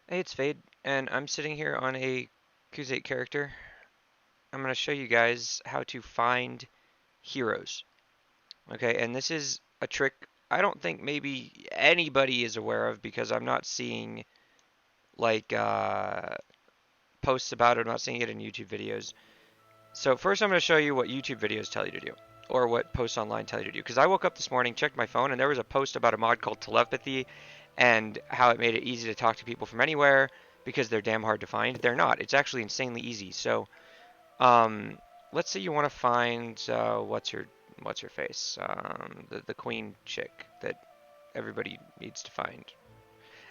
Hey, it's Fade, and I'm sitting here on a Kuzate character. I'm going to show you guys how to find heroes. Okay, and this is a trick I don't think maybe anybody is aware of because I'm not seeing like posts about it. I'm not seeing it in YouTube videos. So first I'm going to show you what YouTube videos tell you to do, or what posts online tell you to do. Because I woke up this morning, checked my phone, and there was a post about a mod called telepathy and how it made it easy to talk to people from anywhere because they're damn hard to find. They're not. It's actually insanely easy. So, um, let's say you want to find what's her face, the queen chick that everybody needs to find.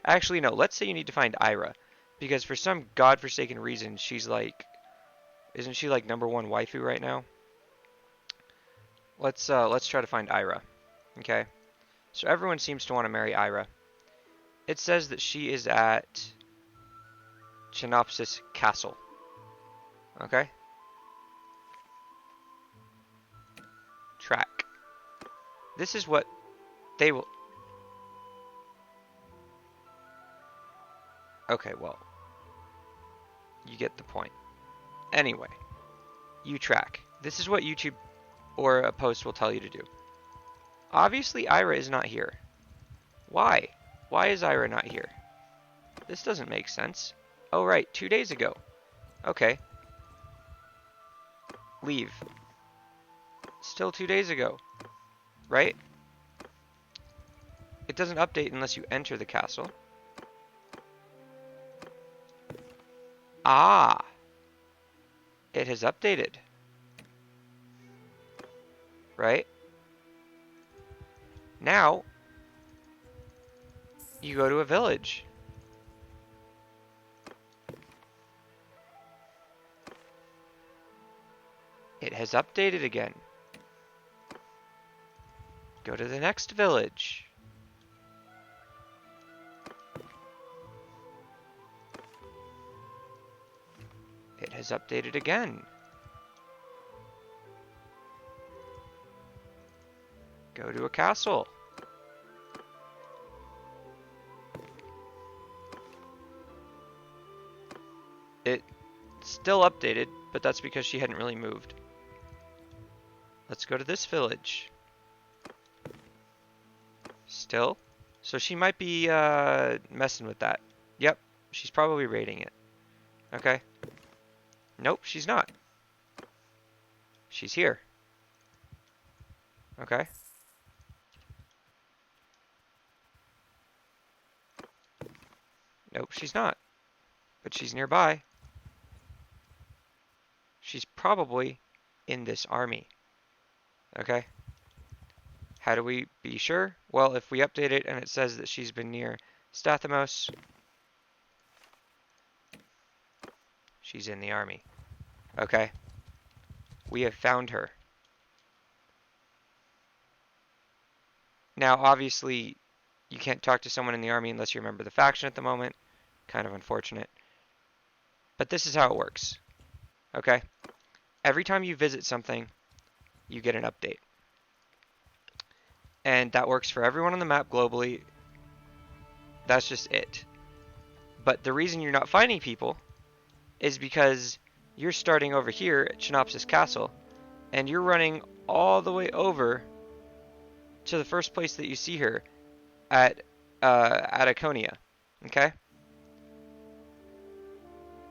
Actually, no. Let's say you need to find Ira, because for some godforsaken reason she's like, isn't she like number one waifu right now? Let's try to find Ira. Okay. So everyone seems to want to marry Ira. It says that she is at Chinopsis Castle. Okay? Track. This is what they will. Okay, well, you get the point. Anyway, you track. This is what YouTube or a post will tell you to do. Obviously, Ira is not here. Why? Why is Ira not here? This doesn't make sense. Oh, right, 2 days ago. Okay. Leave. Still 2 days ago. Right? It doesn't update unless you enter the castle. Ah! It has updated. Right? Now, you go to a village. It has updated again. Go to the next village. It has updated again. Go to a castle. It still updated, but that's because she hadn't really moved. Let's go to this village. Still? So she might be messing with that. Yep, she's probably raiding it. Okay. Nope, she's not. She's here. Okay. Nope, she's not. But she's nearby. She's probably in this army. Okay. How do we be sure? Well, if we update it and it says that she's been near Stathamos, she's in the army. Okay. We have found her. Now, obviously, you can't talk to someone in the army unless you're a member of the faction at the moment. Kind of unfortunate. But this is how it works. Okay? Every time you visit something, you get an update. And that works for everyone on the map globally. That's just it. But the reason you're not finding people is because you're starting over here at Chinopsis Castle, and you're running all the way over to the first place that you see her at Ataconia. Okay?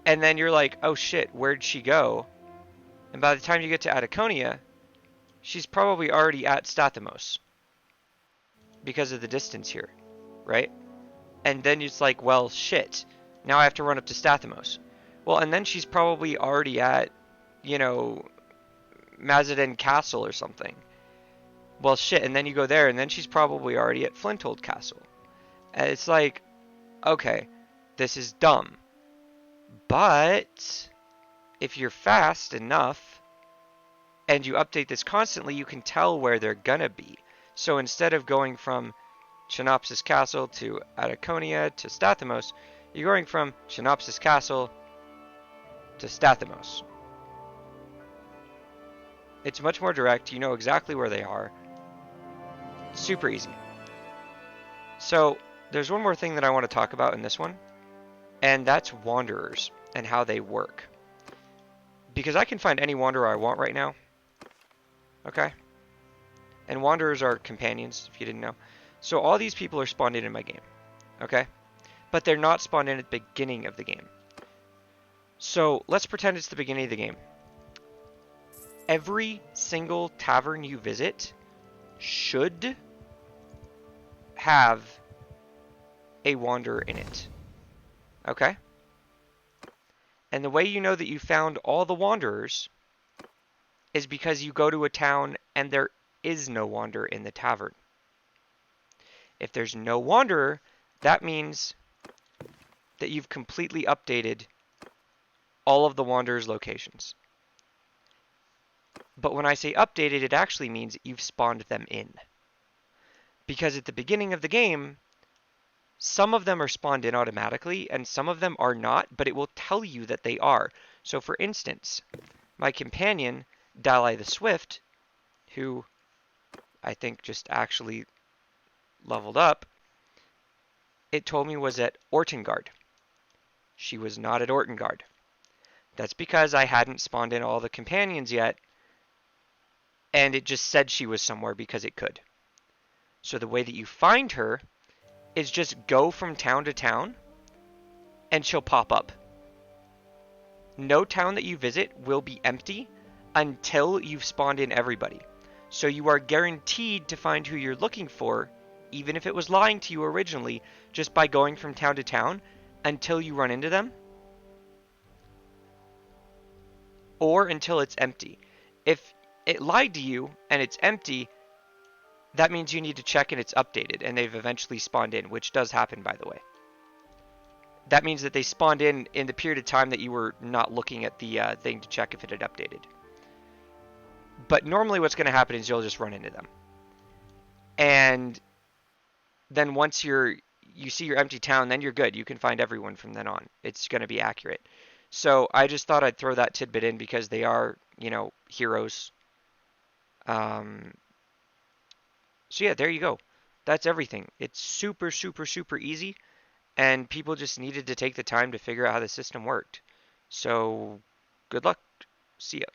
And then you're like, oh shit, where'd she go? And by the time you get to Ataconia, she's probably already at Stathamos because of the distance here, right? And then it's like, well, shit. Now I have to run up to Stathamos. Well, and then she's probably already at, you know, Mazadin Castle or something. Well, shit, and then you go there, and then she's probably already at Flinthold Castle. And it's like, okay, this is dumb. But if you're fast enough and you update this constantly, you can tell where they're gonna be. So instead of going from Chinopsis Castle to Ataconia to Stathamos, you're going from Chinopsis Castle to Stathamos. It's much more direct. You know exactly where they are. Super easy. So there's one more thing that I want to talk about in this one. and that's wanderers and how they work. Because I can find any wanderer I want right now, okay? And wanderers are companions, if you didn't know. So all these people are spawned in my game, okay? But they're not spawned in at the beginning of the game. So let's pretend it's the beginning of the game. Every single tavern you visit should have a wanderer in it, okay? And the way you know that you found all the wanderers is because you go to a town and there is no wanderer in the tavern. If there's no wanderer, that means that you've completely updated all of the wanderers' locations. But when I say updated, it actually means you've spawned them in. Because at the beginning of the game, some of them are spawned in automatically and some of them are not, but it will tell you that they are. So for instance, my companion, Dalai the Swift, who I think just actually leveled up, it told me was at Ortengard. She was not at Ortengard. That's because I hadn't spawned in all the companions yet, and it just said she was somewhere because it could. So the way that you find her is just go from town to town, and she'll pop up. No town that you visit will be empty until you've spawned in everybody. So you are guaranteed to find who you're looking for, even if it was lying to you originally, just by going from town to town until you run into them, or until it's empty. If it lied to you and it's empty, that means you need to check and it's updated and they've eventually spawned in, which does happen, by the way. That means that they spawned in the period of time that you were not looking at the thing to check if it had updated. But normally what's going to happen is you'll just run into them. And then once you see your empty town, then you're good. You can find everyone from then on. It's going to be accurate. So I just thought I'd throw that tidbit in because they are, heroes. So yeah, there you go. That's everything. It's super, super, super easy. And people just needed to take the time to figure out how the system worked. So good luck. See ya.